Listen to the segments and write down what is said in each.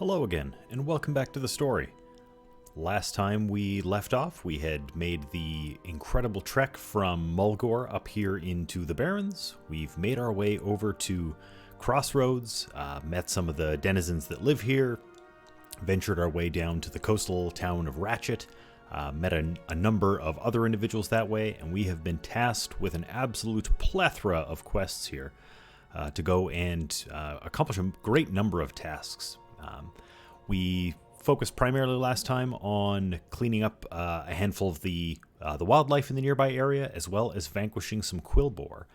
Hello again, and welcome back to the story. Last time we left off, we had made the incredible trek from Mulgore up here into the Barrens. We've made our way over to Crossroads, met some of the denizens that live here, ventured our way down to the coastal town of Ratchet, met a number of other individuals that way, and we have been tasked with an absolute plethora of quests here to go and accomplish a great number of tasks. We focused primarily last time on cleaning up a handful of the wildlife in the nearby area, as well as vanquishing some quilboar.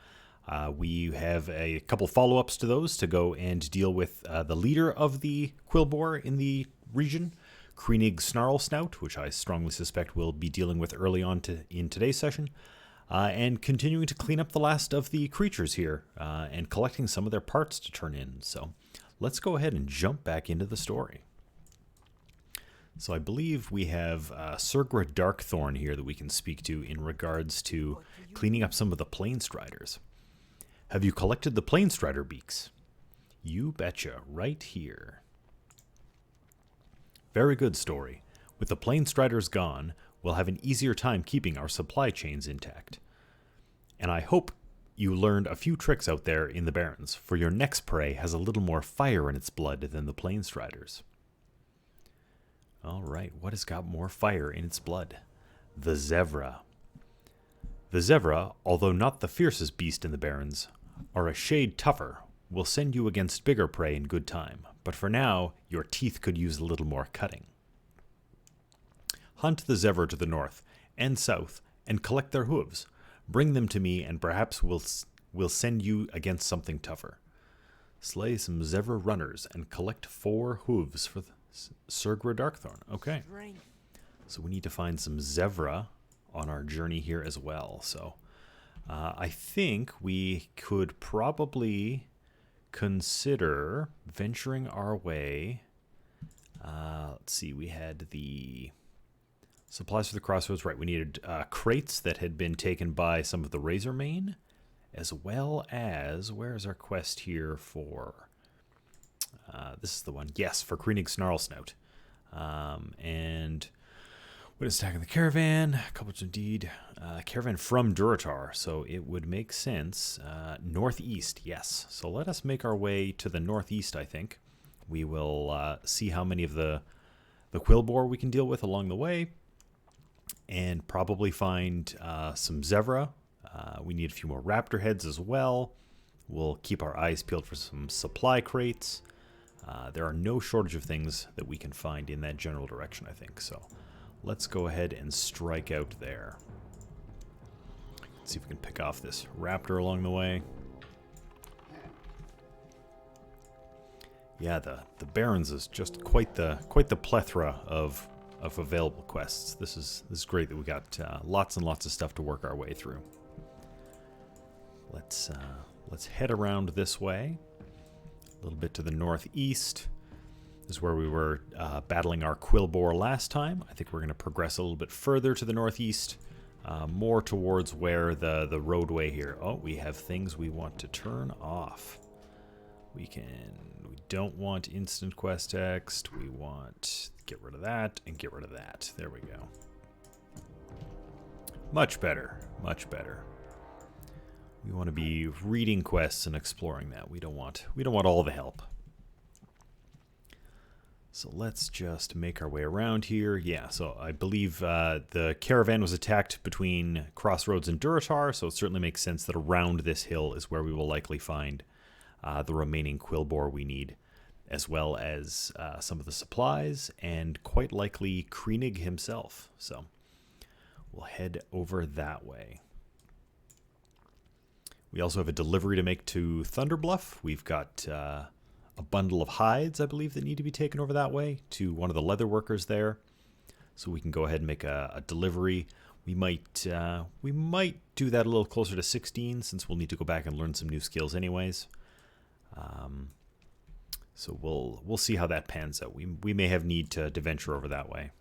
We have a couple follow-ups to those to go and deal with the leader of the quilboar in the region, Kreenig Snarlsnout, which I strongly suspect we'll be dealing with early on in today's session, and continuing to clean up the last of the creatures here and collecting some of their parts to turn in. So let's go ahead and jump back into the story. So I believe we have Surgra Darkthorn here that we can speak to in regards to cleaning up some of the Planestriders. Have you collected the Planestrider beaks? You betcha, right here. Very good story. With the Planestriders gone, we'll have an easier time keeping our supply chains intact. And I hope you learned a few tricks out there in the Barrens, for your next prey has a little more fire in its blood than the Planestriders. Alright, what has got more fire in its blood? The Zevra. The Zevra, although not the fiercest beast in the Barrens, are a shade tougher, will send you against bigger prey in good time, but for now, your teeth could use a little more cutting. Hunt the Zevra to the north and south and collect their hooves. Bring them to me and perhaps we'll send you against something tougher. Slay some Zevra runners and collect 4 hooves for Surgra Darkthorn. Okay. So we need to find some Zevra on our journey here as well. So I think we could probably consider venturing our way. Let's see. We had the supplies for the Crossroads. Right. We needed crates that had been taken by some of the Razormane, as well as, where's our quest here for... this is the one. Yes, for Kreenig Snarlsnout. And what is attacking the caravan? Couple indeed. Caravan from Durotar, so it would make sense. Northeast, yes. So let us make our way to the northeast, I think. We will see how many of the quilboar we can deal with along the way. And probably find some Zevra. We need a few more raptor heads as well. We'll keep our eyes peeled for some supply crates. There are no shortage of things that we can find in that general direction, I think. So let's go ahead and strike out there. Let's see if we can pick off this raptor along the way. Yeah, the Barrens is just quite the plethora of available quests. This is great that we got lots and lots of stuff to work our way through. Let's head around this way. A little bit to the northeast. This is where we were battling our quilboar last time. I think we're going to progress a little bit further to the northeast, more towards where the roadway here. Oh, we have things we want to turn off. We don't want instant quest text. We want get rid of that and get rid of that. There we go. Much better, much better. We want to be reading quests and exploring that. We don't want all the help. So let's just make our way around here. Yeah, so I believe the caravan was attacked between Crossroads and Durotar, so it certainly makes sense that around this hill is where we will likely find the remaining quilboar we need, as well as some of the supplies, and quite likely Kreenig himself. So we'll head over that way. We also have a delivery to make to Thunderbluff. We've got a bundle of hides, I believe, that need to be taken over that way to one of the leather workers there. So we can go ahead and make a delivery. We might do that a little closer to 16, since we'll need to go back and learn some new skills anyways. So we'll see how that pans out. We may have need to venture over that way.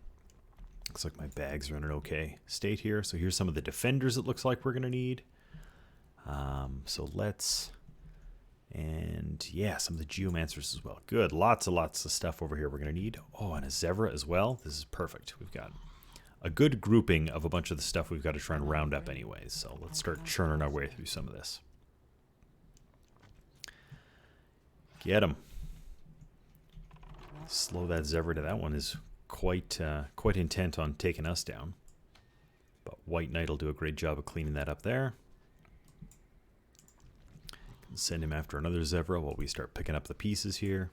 Looks like my bags are in an okay state here. So here's some of the defenders it looks like we're going to need. So let's And yeah, some of the geomancers as well. Good. Lots and lots of stuff over here we're going to need. Oh, and a zebra as well. This is perfect. We've got a good grouping of a bunch of the stuff we've got to try and round up anyways. So let's start churning our way through some of this. Get him. Slow that zebra to that one is quite intent on taking us down. But White Knight will do a great job of cleaning that up there. Send him after another zebra while we start picking up the pieces here.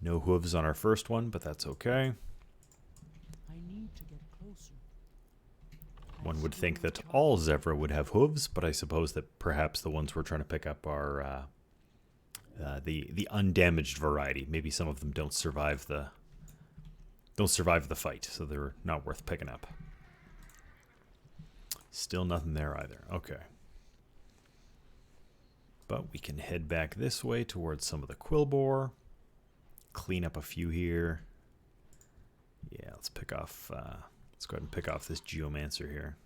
No hooves on our first one, but that's okay. One would think that all zebra would have hooves, but I suppose that perhaps the ones we're trying to pick up are the undamaged variety. Maybe some of them don't survive the fight, so they're not worth picking up. Still nothing there either. Okay. But we can head back this way towards some of the quilboar. Clean up a few here. Yeah, let's pick off. Let's go ahead and pick off this geomancer here.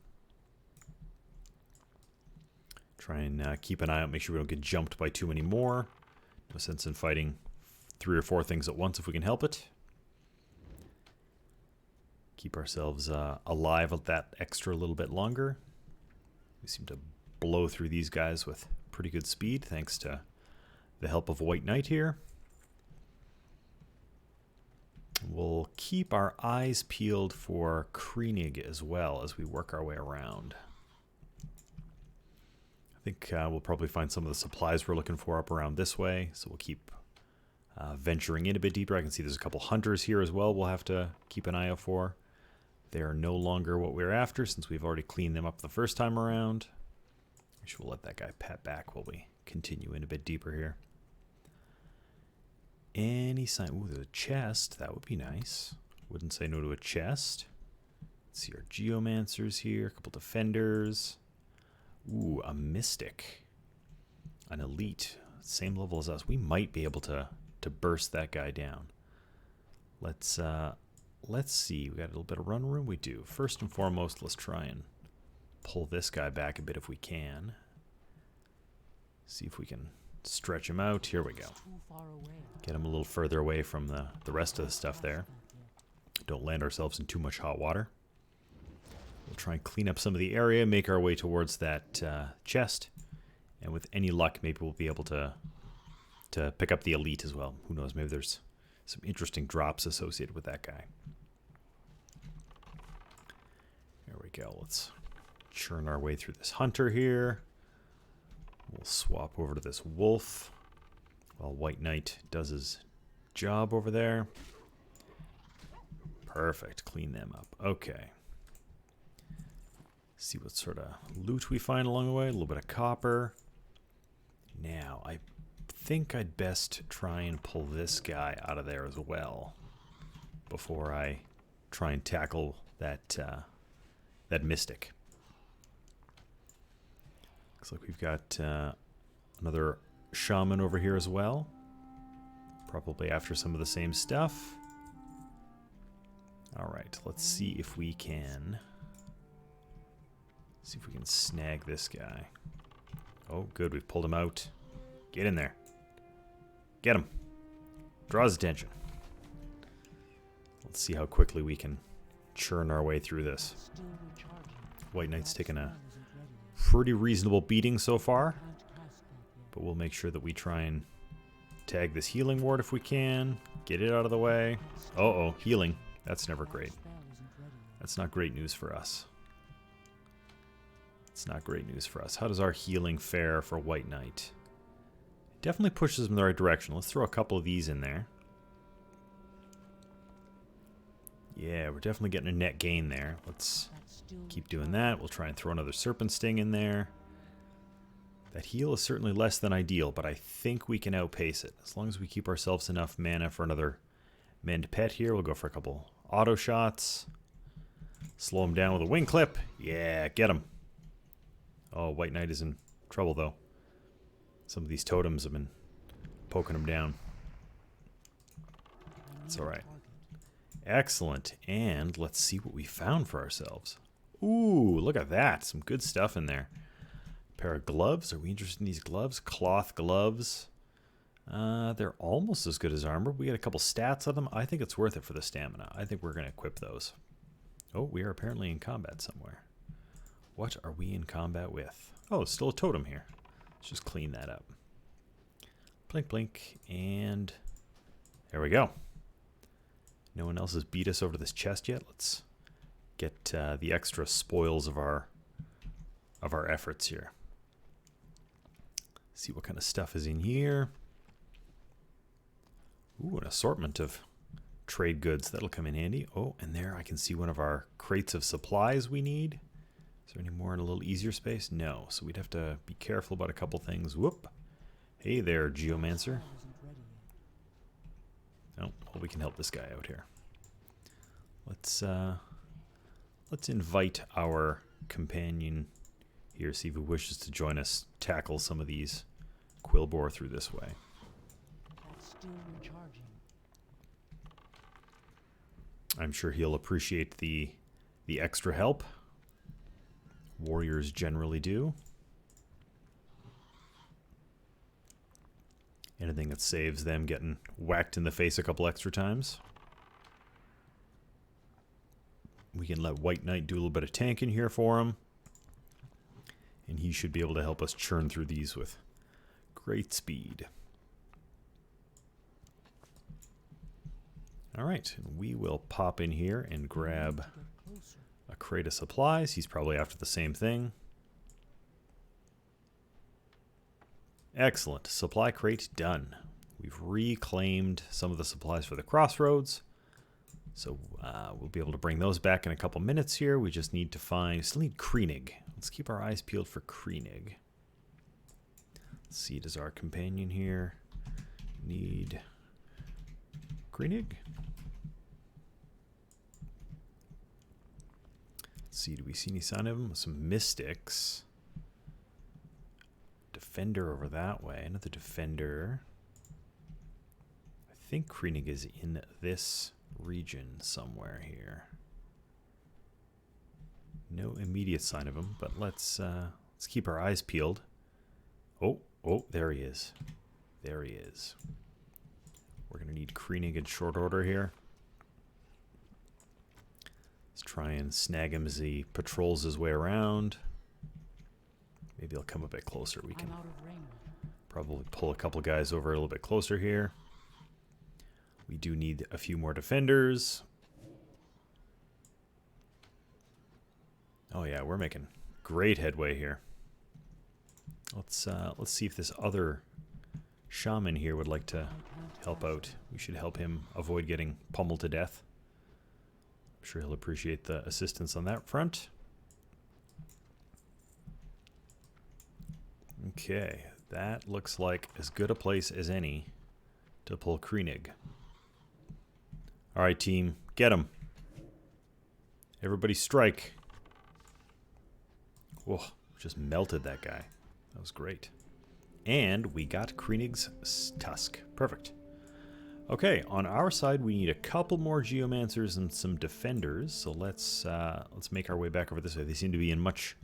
Try and keep an eye out. Make sure we don't get jumped by too many more. No sense in fighting 3 or 4 things at once if we can help it. Keep ourselves alive with that extra little bit longer. We seem to blow through these guys with pretty good speed thanks to the help of White Knight here. We'll keep our eyes peeled for Kreenig as well as we work our way around. I think we'll probably find some of the supplies we're looking for up around this way, so we'll keep venturing in a bit deeper. I can see there's a couple hunters here as well we'll have to keep an eye out for. They are no longer what we're after since we've already cleaned them up the first time around. We'll let that guy pat back while we continue in a bit deeper here. Any sign? Ooh, there's a chest. That would be nice. Wouldn't say no to a chest. Let's see our geomancers here. A couple defenders. Ooh, a mystic. An elite. Same level as us. We might be able to burst that guy down. Let's see. We got a little bit of run room. We do. First and foremost, let's try and pull this guy back a bit if we can. See if we can stretch him out. Here we go. Get him a little further away from the rest of the stuff there. Don't land ourselves in too much hot water. We'll try and clean up some of the area, make our way towards that chest. And with any luck, maybe we'll be able to pick up the elite as well. Who knows, maybe there's some interesting drops associated with that guy. There we go. Let's churn our way through this hunter here. We'll swap over to this wolf while White Knight does his job over there. Perfect. Clean them up. Okay. See what sort of loot we find along the way. A little bit of copper. Now, I think I'd best try and pull this guy out of there as well before I try and tackle that mystic. Looks like we've got another shaman over here as well. Probably after some of the same stuff. Alright, let's see if we can snag this guy. Oh, good, we've pulled him out. Get in there. Get him. Draw his attention. Let's see how quickly we can churn our way through this. White Knight's taken a pretty reasonable beating so far, but we'll make sure that we try and tag this healing ward if we can. Get it out of the way. Uh-oh, healing. That's never great. That's not great news for us. It's not great news for us. How does our healing fare for White Knight? Definitely pushes him in the right direction. Let's throw a couple of these in there. Yeah, we're definitely getting a net gain there. Let's keep doing that. We'll try and throw another Serpent Sting in there. That heal is certainly less than ideal, but I think we can outpace it. As long as we keep ourselves enough mana for another Mend Pet here. We'll go for a couple auto shots. Slow him down with a wing clip. Yeah, get him. Oh, White Knight is in trouble, though. Some of these totems have been poking him down. It's alright. Excellent. And let's see what we found for ourselves. Ooh, look at that. Some good stuff in there. Pair of gloves. Are we interested in these gloves? Cloth gloves. They're almost as good as armor. We get a couple stats of them. I think it's worth it for the stamina. I think we're going to equip those. Oh, we are apparently in combat somewhere. What are we in combat with? Oh, it's still a totem here. Let's just clean that up. Blink, blink, and there we go. No one else has beat us over this chest yet. Let's get the extra spoils of our efforts here. See what kind of stuff is in here. Ooh, an assortment of trade goods. That'll come in handy. Oh, and there I can see one of our crates of supplies we need. Is there any more in a little easier space? No, so we'd have to be careful about a couple things. Whoop. Hey there, Geomancer. Oh, well, we can help this guy out here. Let's invite our companion here, see if he wishes to join us, tackle some of these quilboar through this way. I'm sure he'll appreciate the extra help. Warriors generally do. Anything that saves them getting whacked in the face a couple extra times. We can let White Knight do a little bit of tanking here for him. And he should be able to help us churn through these with great speed. Alright, and we will pop in here and grab a crate of supplies. He's probably after the same thing. Excellent. Supply crate done. We've reclaimed some of the supplies for the Crossroads. So we'll be able to bring those back in a couple minutes here. We just need to find... still need Kreenig. Let's keep our eyes peeled for Kreenig. Let's see, does our companion here need Kreenig? Let's see, do we see any sign of him? Some mystics. Defender over that way. Another defender. I think Kreenig is in this region somewhere here. No immediate sign of him, but let's keep our eyes peeled. Oh, there he is. There he is. We're going to need Kreenig in short order here. Let's try and snag him as he patrols his way around. Maybe he'll come a bit closer. We can probably pull a couple guys over a little bit closer here. We do need a few more defenders. Oh yeah, we're making great headway here. Let's see if this other shaman here would like to help out. We should help him avoid getting pummeled to death. I'm sure he'll appreciate the assistance on that front. Okay, that looks like as good a place as any to pull Kreenig. Alright team, get him. Everybody strike. Whoa, just melted that guy. That was great. And we got Kreenig's tusk. Perfect. Okay, on our side we need a couple more geomancers and some defenders. So let's make our way back over this way. They seem to be in much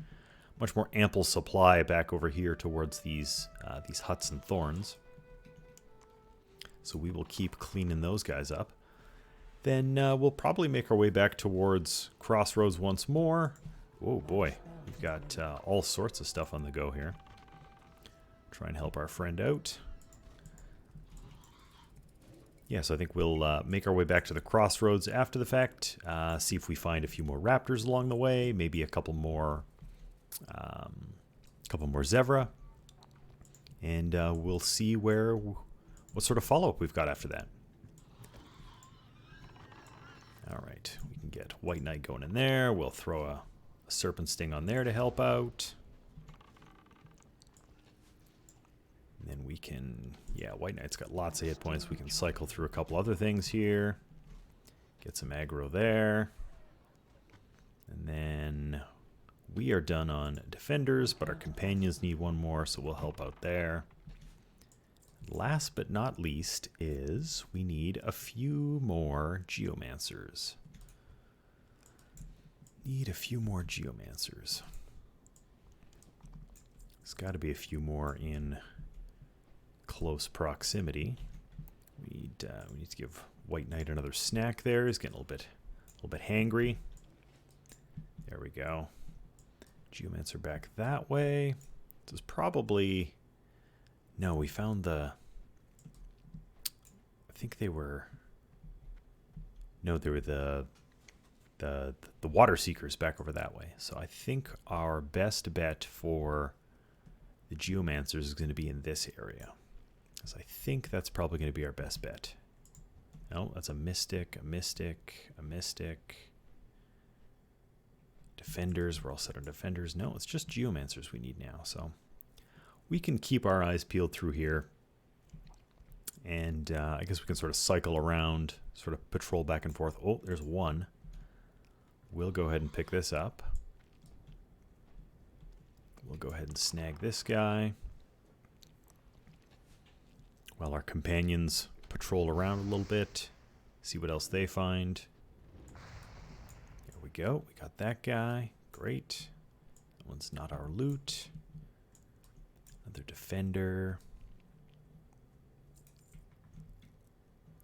more ample supply back over here towards these huts and thorns. So we will keep cleaning those guys up. Then we'll probably make our way back towards Crossroads once more. Oh boy, we've got all sorts of stuff on the go here. Try and help our friend out. Yeah, so I think we'll make our way back to the Crossroads after the fact. See if we find a few more raptors along the way. Maybe a couple more zebra. And we'll see what sort of follow-up we've got after that. Alright, we can get White Knight going in there. We'll throw a Serpent Sting on there to help out. And then we can... yeah, White Knight's got lots of hit points. We can cycle through a couple other things here. Get some aggro there. And then we are done on defenders, but our companions need one more, so we'll help out there. Last but not least is we need a few more geomancers. There's got to be a few more in close proximity. We need to give White Knight another snack there. He's getting a little bit hangry. There we go. Geomancer back that way. This is probably... No, we found the... I think they were... No, they were the water seekers back over that way. So I think our best bet for the geomancers is going to be in this area. Because I think that's probably going to be our best bet. No, that's a mystic, a mystic, a mystic. Defenders, we're all set on defenders. No, it's just geomancers we need now. So we can keep our eyes peeled through here. And I guess we can sort of cycle around, sort of patrol back and forth. Oh, there's one. We'll go ahead and pick this up. We'll go ahead and snag this guy. While our companions patrol around a little bit. See what else they find. There we go. We got that guy. Great. That one's not our loot. Another defender.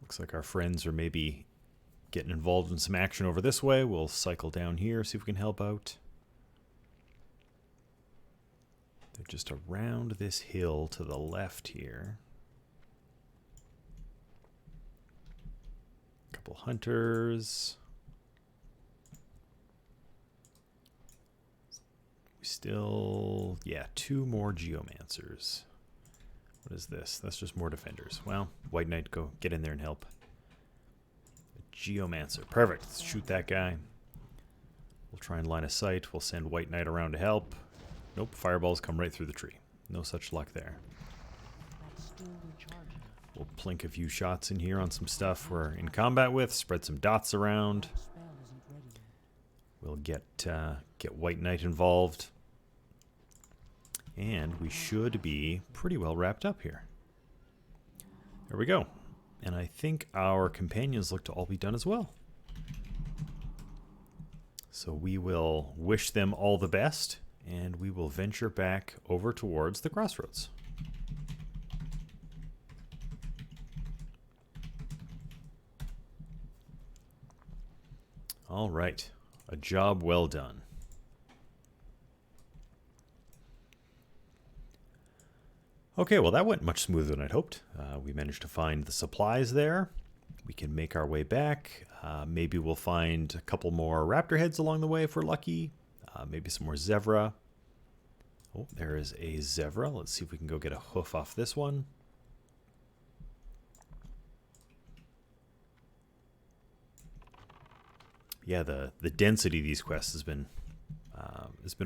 Looks like our friends are maybe getting involved in some action over this way. We'll cycle down here, see if we can help out. They're just around this hill to the left here. A couple hunters. We still, yeah, 2 more geomancers. What is this? That's just more defenders. Well, White Knight, go get in there and help. A geomancer. Perfect. Let's shoot that guy. We'll try and line of sight. We'll send White Knight around to help. Nope, fireballs come right through the tree. No such luck there. We'll plink a few shots in here on some stuff we're in combat with. Spread some dots around. We'll get White Knight involved. And we should be pretty well wrapped up here. There we go. And I think our companions look to all be done as well. So we will wish them all the best, and we will venture back over towards the Crossroads. All right. A job well done. Okay, well that went much smoother than I'd hoped. We managed to find the supplies there. We can make our way back. Maybe we'll find a couple more raptor heads along the way if we're lucky. Maybe some more zebra. Oh, there is a zebra. Let's see if we can go get a hoof off this one. Yeah, the density of these quests has been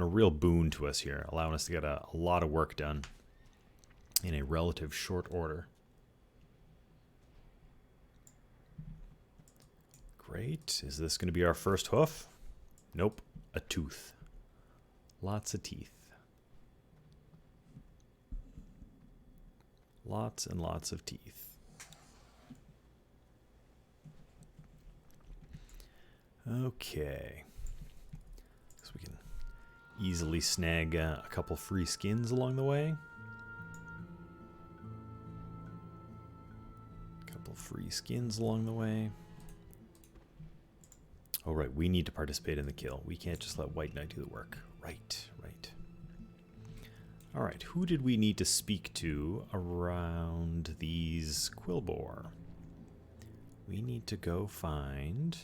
a real boon to us here, allowing us to get a lot of work done in a relative short order. Great. Is this going to be our first hoof? Nope. A tooth. Lots of teeth. Lots and lots of teeth. Okay. So we can easily snag a couple free skins along the way. Free skins along the way. Oh, right. We need to participate in the kill. We can't just let White Knight do the work. Right, right. All right. Who did we need to speak to around these quilboar? We need to go find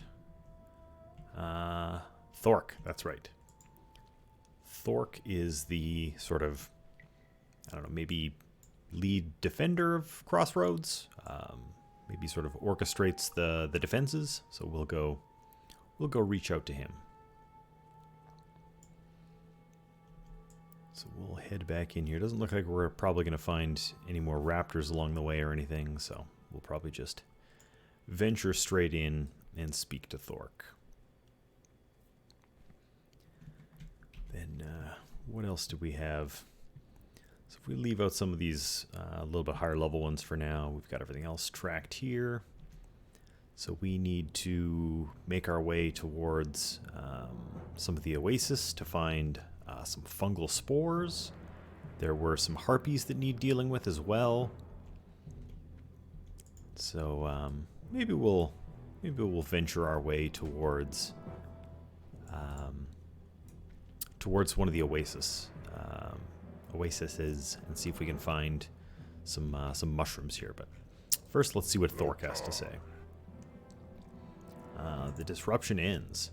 Thork. That's right. Thork is the sort of, I don't know, maybe lead defender of Crossroads. Maybe sort of orchestrates the defenses. So we'll go reach out to him. So we'll head back in here. Doesn't look like we're probably going to find any more raptors along the way or anything. So we'll probably just venture straight in and speak to Thork. Then what else do we have? So if we leave out some of these a little bit higher level ones for now, we've got everything else tracked here. So we need to make our way towards some of the oasis to find some fungal spores. There were some harpies that need dealing with as well. So maybe we'll venture our way towards one of the oases and see if we can find some mushrooms here. But first, let's see what Thork has to say. The disruption ends.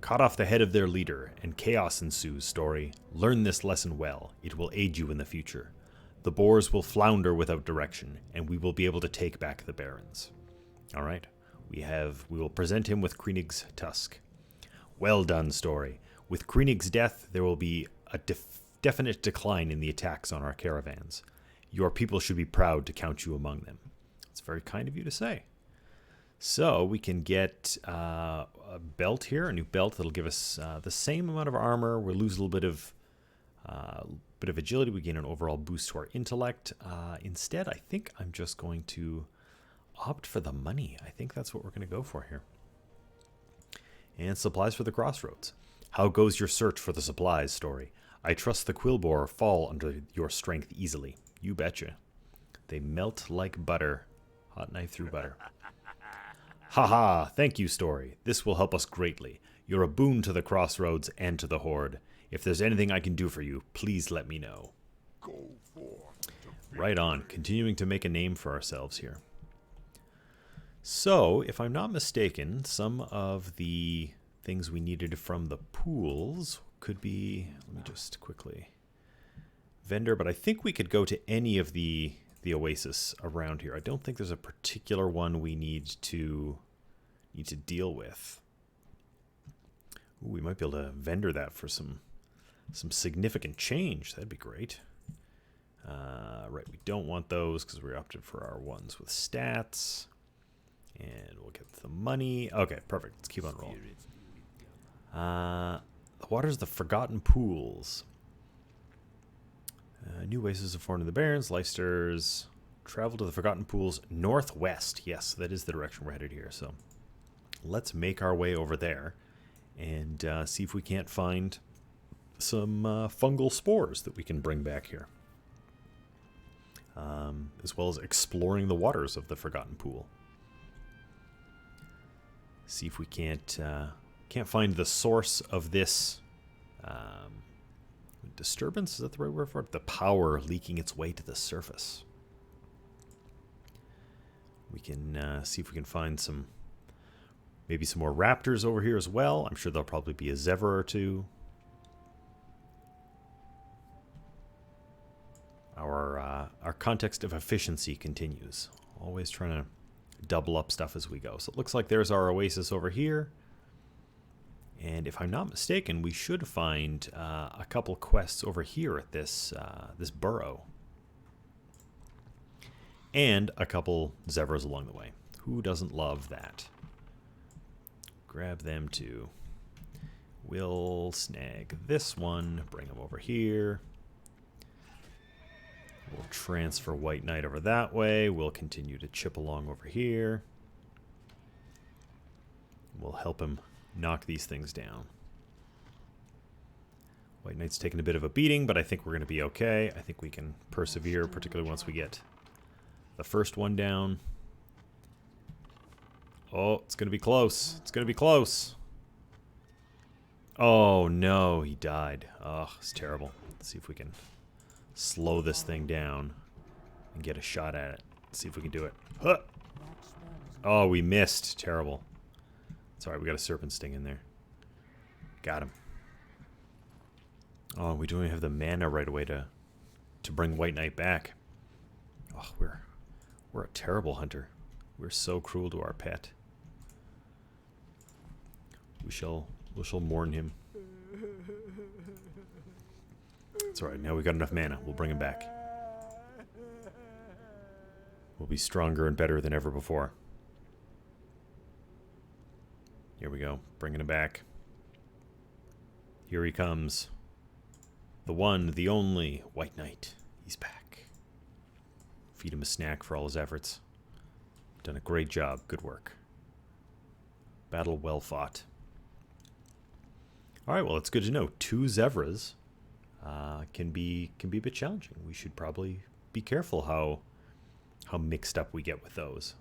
Cut off the head of their leader, and chaos ensues. Story. Learn this lesson well. It will aid you in the future. The boars will flounder without direction, and we will be able to take back the barrens. All right. We will present him with Kreenig's tusk. Well done, Story. With Kreenig's death, there will be a definite decline in the attacks on our caravans. Your people should be proud to count you among them. It's very kind of you to say. So we can get a belt here, a new belt that'll give us the same amount of armor. We'll lose a little bit of agility. We gain an overall boost to our intellect. Instead, I think I'm just going to opt for the money. I think that's what we're going to go for here. And supplies for the Crossroads. How goes your search for the supplies, Story? I trust the quilboar fall under your strength easily. You betcha. They melt like butter. Hot knife through butter. Haha, thank you, Story. This will help us greatly. You're a boon to the Crossroads and to the Horde. If there's anything I can do for you, please let me know. Go for it. Right on. Continuing to make a name for ourselves here. So, if I'm not mistaken, some of the things we needed from the pools could be... Let me just quickly... Vendor, but I think we could go to any of the oasis around here. I don't think there's a particular one we need to deal with. Ooh, we might be able to vendor that for some significant change. That'd be great. Right, we don't want those because we opted for our ones with stats. And we'll get the money. Okay, perfect. Let's keep on rolling. The waters of the Forgotten Pools. New oases are formed in the Barrens. Leicesters. Travel to the Forgotten Pools northwest. Yes, that is the direction we're headed here. So let's make our way over there and see if we can't find some fungal spores that we can bring back here. As well as exploring the waters of the Forgotten Pool. See if we can't find the source of this disturbance. Is that the right word for it? The power leaking its way to the surface. We can see if we can find maybe some more raptors over here as well. I'm sure there'll probably be a zebra or two. Our context of efficiency continues. Always trying to double up stuff as we go. So it looks like there's our oasis over here. And if I'm not mistaken, we should find a couple quests over here at this burrow. And a couple zebras along the way. Who doesn't love that? Grab them too. We'll snag this one, bring him over here. We'll transfer White Knight over that way. We'll continue to chip along over here. We'll help him knock these things down. White Knight's taking a bit of a beating, but I think we're going to be okay. I think we can persevere, particularly once we get the first one down. Oh, it's going to be close. It's going to be close. Oh, no, he died. Oh, it's terrible. Let's see if we can slow this thing down and get a shot at it. Let's see if we can do it. Huh. Oh, we missed. Terrible. It's alright, we got a serpent sting in there. Got him. Oh, we don't even have the mana right away to bring White Knight back. Oh, we're a terrible hunter. We're so cruel to our pet. We shall mourn him. It's alright, now we've got enough mana. We'll bring him back. We'll be stronger and better than ever before. Here we go, bringing him back. Here he comes. The one, the only, White Knight. He's back. Feed him a snack for all his efforts. Done a great job. Good work. Battle well fought. Alright, well, it's good to know. 2 zebras. can be a bit challenging. We should probably be careful how mixed up we get with those.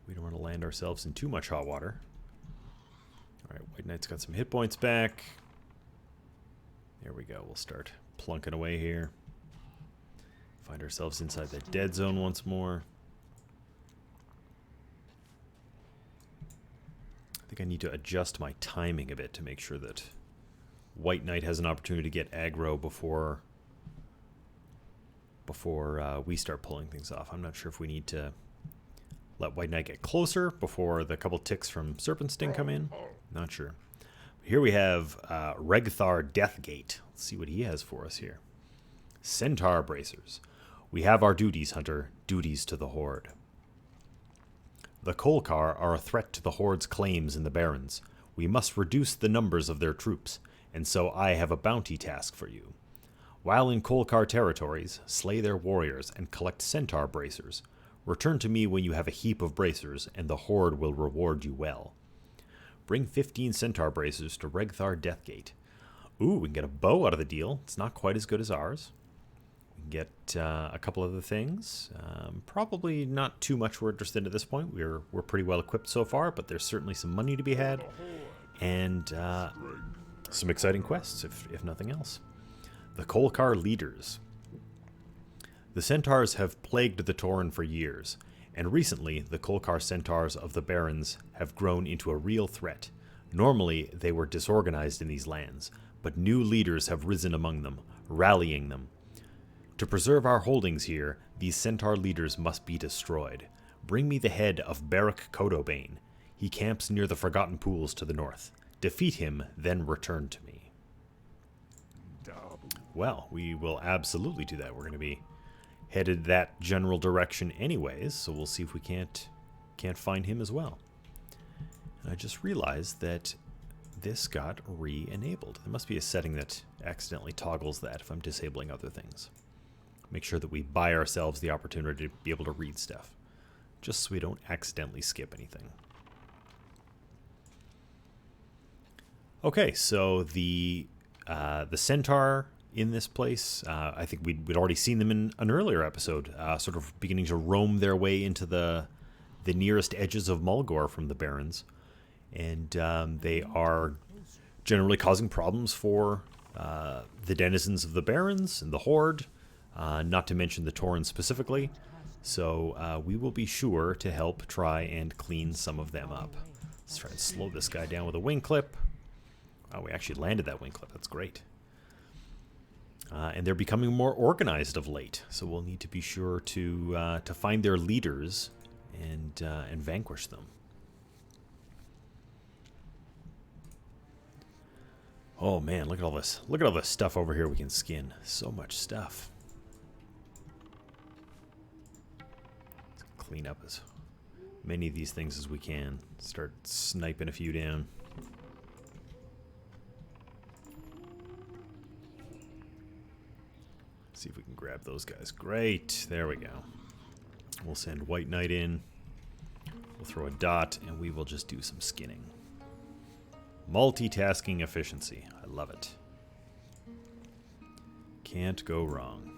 We don't want to land ourselves in too much hot water. All right, White Knight's got some hit points back. There we go. We'll start plunking away here. Find ourselves inside the dead zone once more. I think I need to adjust my timing a bit to make sure that White Knight has an opportunity to get aggro before we start pulling things off. I'm not sure if we need to let White Knight get closer before the couple ticks from Serpent Sting come in. Not sure. Here we have Regthar Deathgate. Let's see what he has for us here. Centaur Bracers. We have our duties, Hunter. Duties to the Horde. The Kolkar are a threat to the Horde's claims in the barrens. We must reduce the numbers of their troops, and so I have a bounty task for you. While in Kolkar territories, slay their warriors and collect centaur bracers. Return to me when you have a heap of bracers, and the Horde will reward you well. Bring 15 centaur bracers to Regthar Deathgate. Ooh, we can get a bow out of the deal. It's not quite as good as ours. We can get a couple other things. Probably not too much we're interested in at this point. We're pretty well equipped so far, but there's certainly some money to be had. And some exciting quests, if nothing else. The Kolkar Leaders. The centaurs have plagued the Tauren for years, and recently the Kolkar centaurs of the barrens have grown into a real threat. Normally they were disorganized in these lands, but new leaders have risen among them, rallying them. To preserve our holdings here, these centaur leaders must be destroyed. Bring me the head of Beric Codobane. He camps near the Forgotten Pools to the north. Defeat him, then return to me. Well, we will absolutely do that. We're going to be headed that general direction anyways, so we'll see if we can't find him as well. And I just realized that this got re-enabled. There must be a setting that accidentally toggles that if I'm disabling other things. Make sure that we buy ourselves the opportunity to be able to read stuff, just so we don't accidentally skip anything. Okay, so the centaur in this place, I think we'd already seen them in an earlier episode, sort of beginning to roam their way into the nearest edges of Mulgore from the barrens, and they are generally causing problems for the denizens of the barrens and the Horde, not to mention the Tauren specifically. So we will be sure to help try and clean some of them up. Let's try and slow this guy down with a wing clip. Oh, we actually landed that wing clip. That's great. And they're becoming more organized of late, so we'll need to be sure to find their leaders and vanquish them. Oh man, look at all this! Look at all this stuff over here we can skin. So much stuff. Let's clean up as many of these things as we can. Start sniping a few down. See if we can grab those guys. Great. There we go. We'll send White Knight in. We'll throw a dot, and we will just do some skinning. Multitasking efficiency. I love it. Can't go wrong.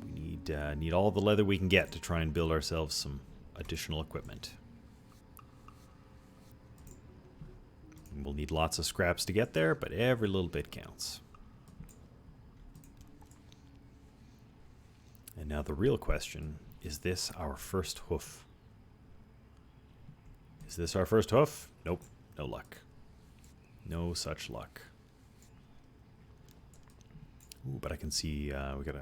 We need all the leather we can get to try and build ourselves some additional equipment. And we'll need lots of scraps to get there, but every little bit counts. And now the real question, is this our first hoof? Is this our first hoof? Nope, no luck. No such luck. Ooh, but I can see we got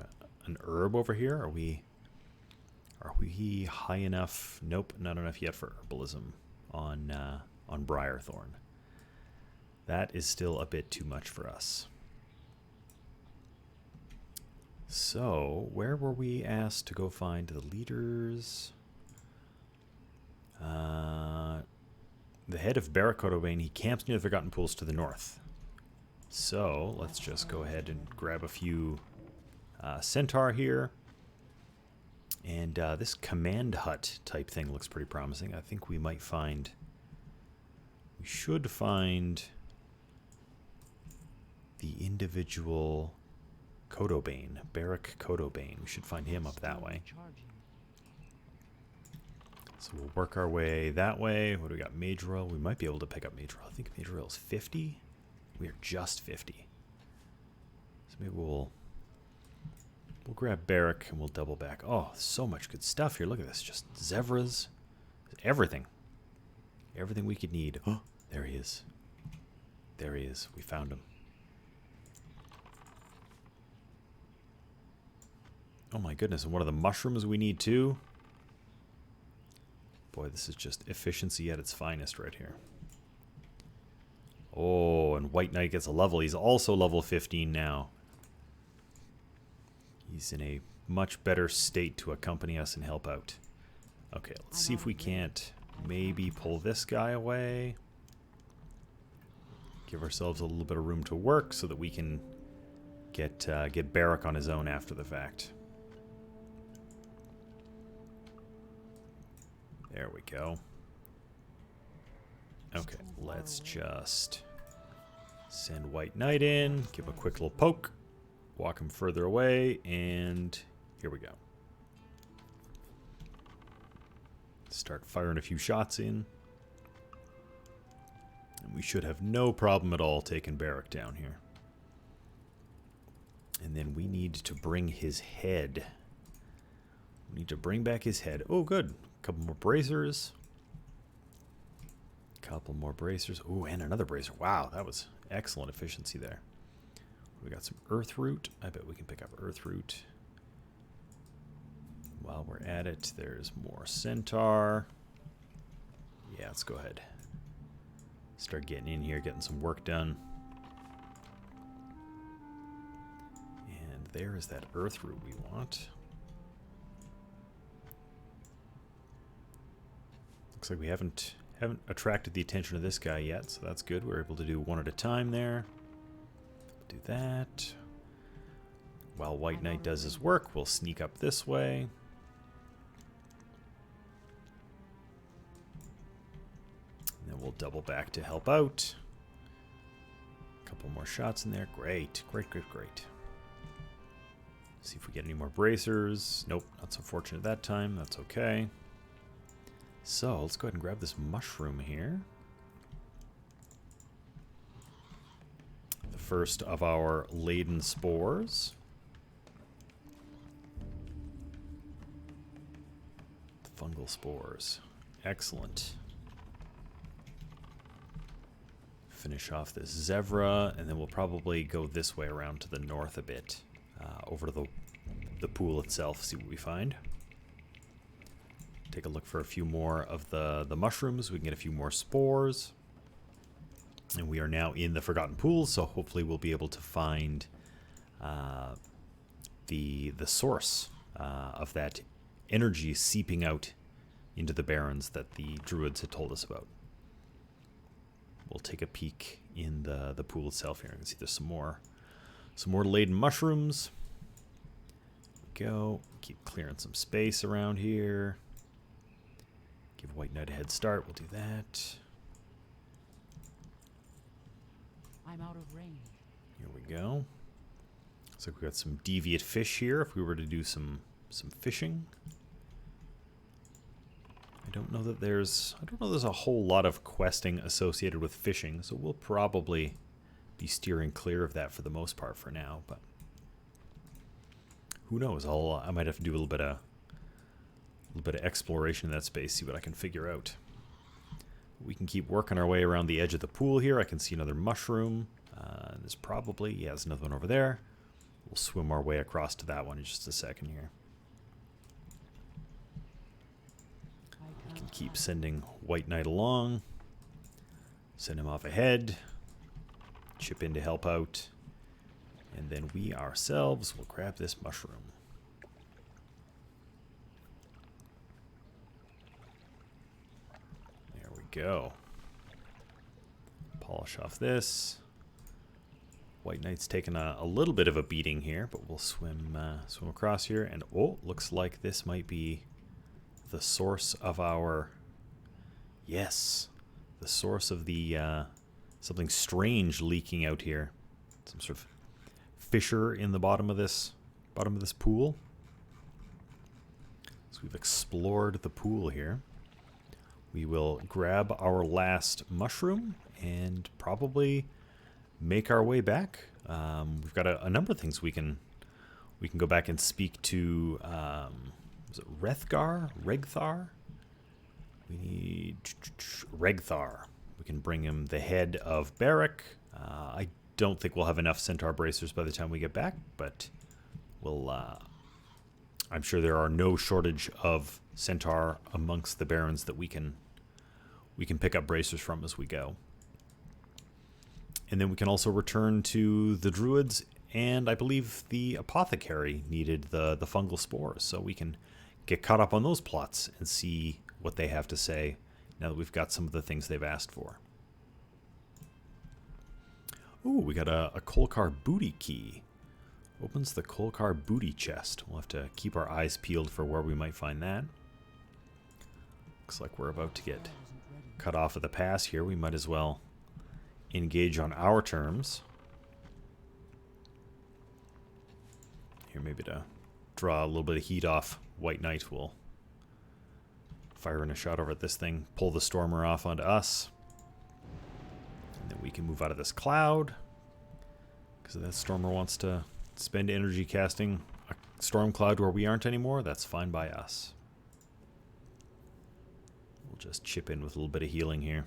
an herb over here. Are we high enough? Nope, not enough yet for herbalism on Briarthorn. That is still a bit too much for us. So, where were we asked to go find the leaders? The head of Barracodowane, he camps near the Forgotten Pools to the north. So, let's just go ahead and grab a few centaur here. And this command hut type thing looks pretty promising. I think we might find... We should find the individual Codobane, Barrack Codobane. We should find him up that way. So we'll work our way that way. What do we got? Major oil. We might be able to pick up major oil. I think major oil is 50. We are just 50. So maybe we'll grab Barrack and we'll double back. Oh, so much good stuff here. Look at this. Just zebras. Everything. Everything we could need. Oh, there he is. There he is. We found him. Oh my goodness. And one of the mushrooms we need too. Boy, this is just efficiency at its finest right here. Oh, and White Knight gets a level. He's also level 15 now. He's in a much better state to accompany us and help out. Okay, let's see if we can't maybe pull this guy away. Give ourselves a little bit of room to work so that we can get Barrack on his own after the fact. There we go. Okay, let's just send White Knight in, give a quick little poke, walk him further away, and here we go. Start firing a few shots in. And we should have no problem at all taking Barrack down here. And then we need to bring his head. We need to bring back his head. Oh, good. A couple more bracers. Couple more bracers. Oh, and another bracer. Wow, that was excellent efficiency there. We got some earth root. I bet we can pick up earth root. While we're at it, there's more centaur. Yeah, let's go ahead. Start getting in here, getting some work done. And there is that earth root we want. Looks like we haven't attracted the attention of this guy yet, so that's good. We're able to do one at a time there. Do that. While White Knight does his work, we'll sneak up this way. And then we'll double back to help out. A couple more shots in there. Great, great, great, great. See if we get any more bracers. Nope, not so fortunate that time. That's okay. So let's go ahead and grab this mushroom here. The first of our laden spores. The fungal spores. Excellent. Finish off this zebra, and then we'll probably go this way around to the north a bit. Over to the pool itself, see what we find. Take a look for a few more of the mushrooms. We can get a few more spores. And we are now in the Forgotten Pools, so hopefully we'll be able to find the source of that energy seeping out into the barrens that the druids had told us about. We'll take a peek in the pool itself here. You can see there's some more laden mushrooms. There we go. Keep clearing some space around here. Give White Knight a head start. We'll do that. I'm out of range. Here we go. Looks like we got some deviate fish here if we were to do some fishing. I don't know there's a whole lot of questing associated with fishing, so we'll probably be steering clear of that for the most part for now, but who knows? I might have to do a little bit of exploration in that space, see what I can figure out. We can keep working our way around the edge of the pool here. I can see another mushroom. There's probably, yeah, there's another one over there. We'll swim our way across to that one in just a second here. We can keep sending White Knight along. Send him off ahead. Chip in to help out. And then we ourselves will grab this mushroom. There we go. Polish off this. White Knight's taking a little bit of a beating here, but we'll swim across here. And oh, looks like this might be the source of our... Yes, the source of the something strange leaking out here. some sort of fissure in the bottom of this pool. So we've explored the pool here. We will grab our last mushroom and probably make our way back. We've got a number of things we can go back and speak to. Is it Rethgar? Regthar? We need Regthar. We can bring him the head of Barrack. I don't think we'll have enough centaur bracers by the time we get back, but we'll. I'm sure there are no shortage of centaur amongst the barrens that we can pick up bracers from as we go. And then we can also return to the druids, and I believe the apothecary needed the fungal spores, so we can get caught up on those plots and see what they have to say now that we've got some of the things they've asked for. Ooh, we got a Kolkar booty key. Opens the Kolkar booty chest. We'll have to keep our eyes peeled for where we might find that. Looks like we're about to get cut off of the pass here. We might as well engage on our terms. Here, maybe to draw a little bit of heat off White Knight, we'll fire in a shot over at this thing, pull the Stormer off onto us, and then we can move out of this cloud, because that Stormer wants to spend energy casting a storm cloud where we aren't anymore. That's fine by us. We'll just chip in with a little bit of healing here.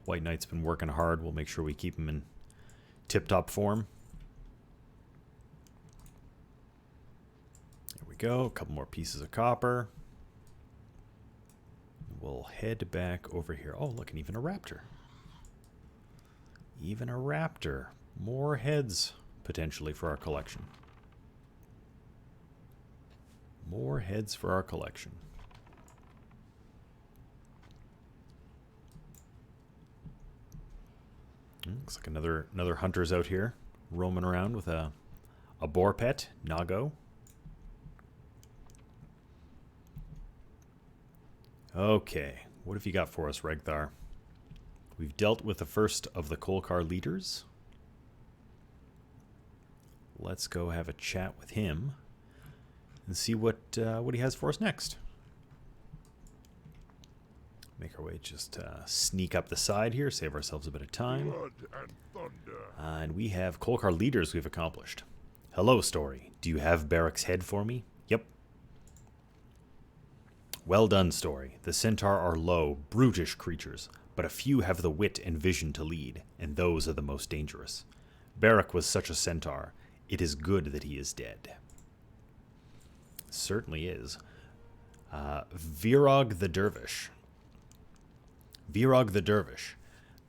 White Knight's been working hard. We'll make sure we keep him in tip-top form. There we go. A couple more pieces of copper. We'll head back over here. Oh, look, and even a raptor. Even a raptor. More heads, potentially, for our collection. More heads for our collection. Looks like another hunter's out here, roaming around with a boar pet, Nago. Okay, what have you got for us, Regthar? We've dealt with the first of the Kolkar leaders. Let's go have a chat with him and see what he has for us next. Make our way, just sneak up the side here, save ourselves a bit of time. Blood and thunder. And we have Kolkar leaders we've accomplished. Hello, Story. Do you have Barrack's head for me? Yep. Well done, Story. The centaur are low, brutish creatures, but a few have the wit and vision to lead, and those are the most dangerous. Barrack was such a centaur. It is good that he is dead. Certainly is. Virog the Dervish. Virog the Dervish.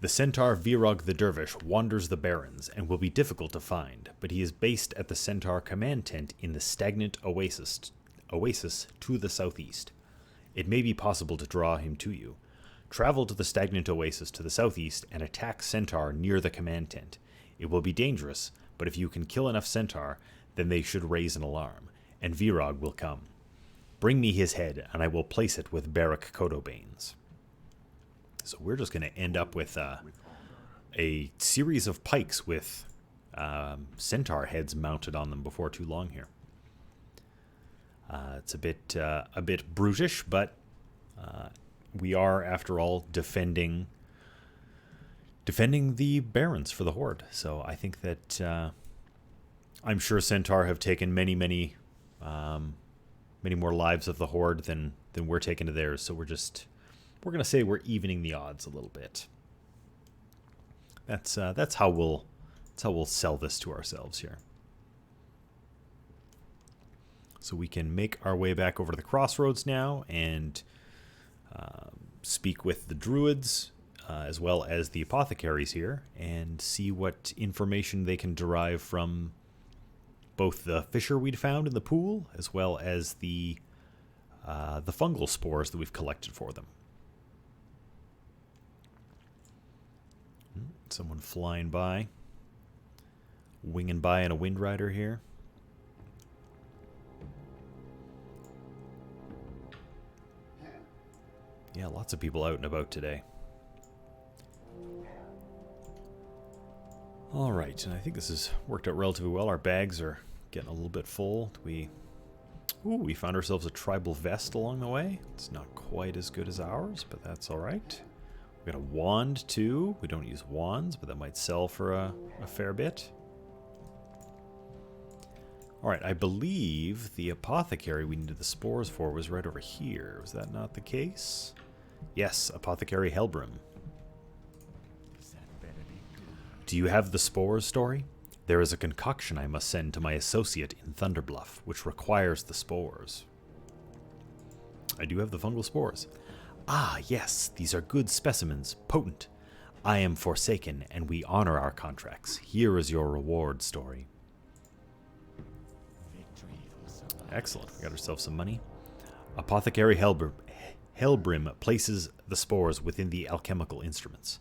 The centaur Virog the Dervish wanders the barrens and will be difficult to find, but he is based at the centaur command tent in the stagnant oasis to the southeast. It may be possible to draw him to you. Travel to the stagnant oasis to the southeast and attack centaur near the command tent. It will be dangerous, but if you can kill enough centaur, then they should raise an alarm, and Virog will come. Bring me his head, and I will place it with Barrack Codobanes. So we're just going to end up with a series of pikes with centaur heads mounted on them before too long here. It's a bit brutish, but we are, after all, defending the barrens for the Horde. So I think that I'm sure centaur have taken many more lives of the Horde than we're taking to theirs. So we're going to say we're evening the odds a little bit. That's how we'll sell this to ourselves here. So we can make our way back over to the Crossroads now and speak with the druids as well as the apothecaries here and see what information they can derive from both the fissure we'd found in the pool as well as the fungal spores that we've collected for them. Someone flying by, winging by in a wind rider here. Yeah, lots of people out and about today. All right, and I think this has worked out relatively well. Our bags are getting a little bit full. We found ourselves a tribal vest along the way. It's not quite as good as ours, but that's all right. We got a wand too. We don't use wands, but that might sell for a fair bit. All right, I believe the apothecary we needed the spores for was right over here. Was that not the case? Yes, Apothecary Helbrim. Do you have the spores story? There is a concoction I must send to my associate in Thunderbluff, which requires the spores. I do have the fungal spores. Ah, yes, these are good specimens, potent. I am Forsaken, and we honor our contracts. Here is your reward story. Excellent, we got ourselves some money. Apothecary Helbrim places the spores within the alchemical instruments.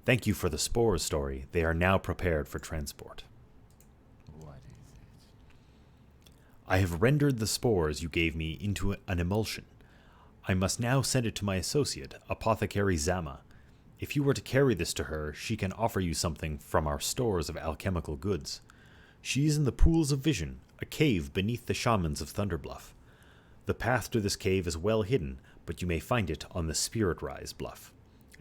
Thank you for the spores story. They are now prepared for transport. What is it? I have rendered the spores you gave me into an emulsion. I must now send it to my associate, Apothecary Zama. If you were to carry this to her, she can offer you something from our stores of alchemical goods. She is in the Pools of Vision, a cave beneath the shamans of Thunderbluff. The path to this cave is well hidden, but you may find it on the Spirit Rise bluff.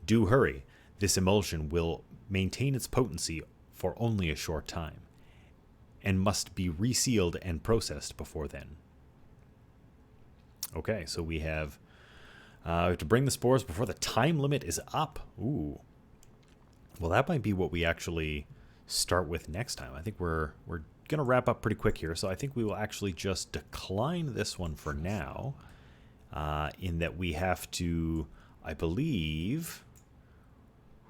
Do hurry. This emulsion will maintain its potency for only a short time, and must be resealed and processed before then. Okay, so we have to bring the spores before the time limit is up. Ooh. Well, that might be what we actually start with next time. I think we're going to wrap up pretty quick here, so I think we will actually just decline this one for now, in that we have to, I believe...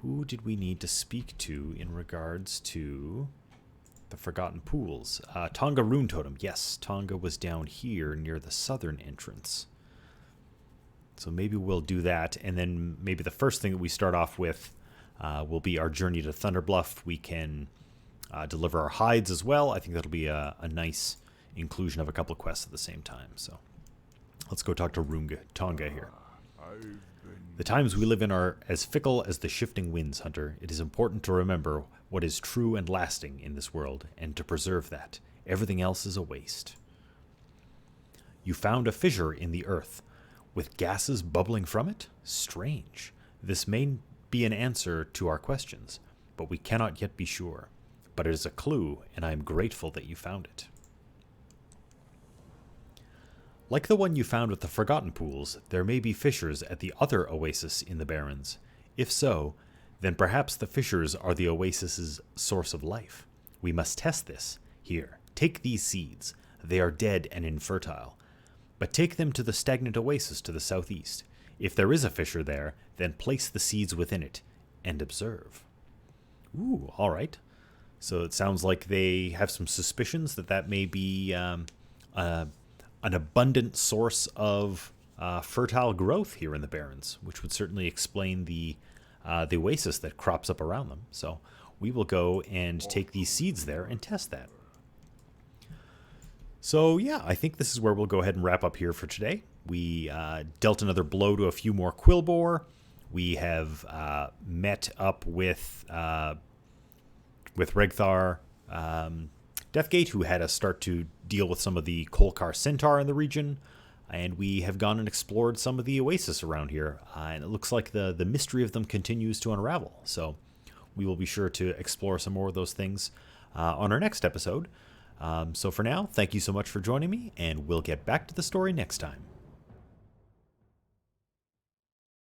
Who did we need to speak to in regards to the Forgotten Pools? Tonga Rune Totem. Yes, Tonga was down here near the southern entrance. So maybe we'll do that, and then maybe the first thing that we start off with will be our journey to Thunderbluff. We can deliver our hides as well. I think that'll be a nice inclusion of a couple of quests at the same time. So let's go talk to Tonga here. The times we live in are as fickle as the shifting winds, Hunter. It is important to remember what is true and lasting in this world, and to preserve that. Everything else is a waste. You found a fissure in the earth, with gases bubbling from it? Strange. This may be an answer to our questions, but we cannot yet be sure. But it is a clue, and I am grateful that you found it. Like the one you found with the Forgotten Pools, there may be fissures at the other oasis in the Barrens. If so, then perhaps the fissures are the oasis's source of life. We must test this. Here, take these seeds. They are dead and infertile. But take them to the stagnant oasis to the southeast. If there is a fissure there, then place the seeds within it and observe. Ooh, all right. So it sounds like they have some suspicions that may be an abundant source of fertile growth here in the Barrens, which would certainly explain the oasis that crops up around them. So we will go and take these seeds there and test that. So yeah, I think this is where we'll go ahead and wrap up here for today. We dealt another blow to a few more quilboar. We have met up with Regthar Deathgate, who had us start to deal with some of the Kolkar centaur in the region, and we have gone and explored some of the oasis around here, and it looks like the mystery of them continues to unravel. So we will be sure to explore some more of those things on our next episode. So for now, thank you so much for joining me, and we'll get back to the story next time.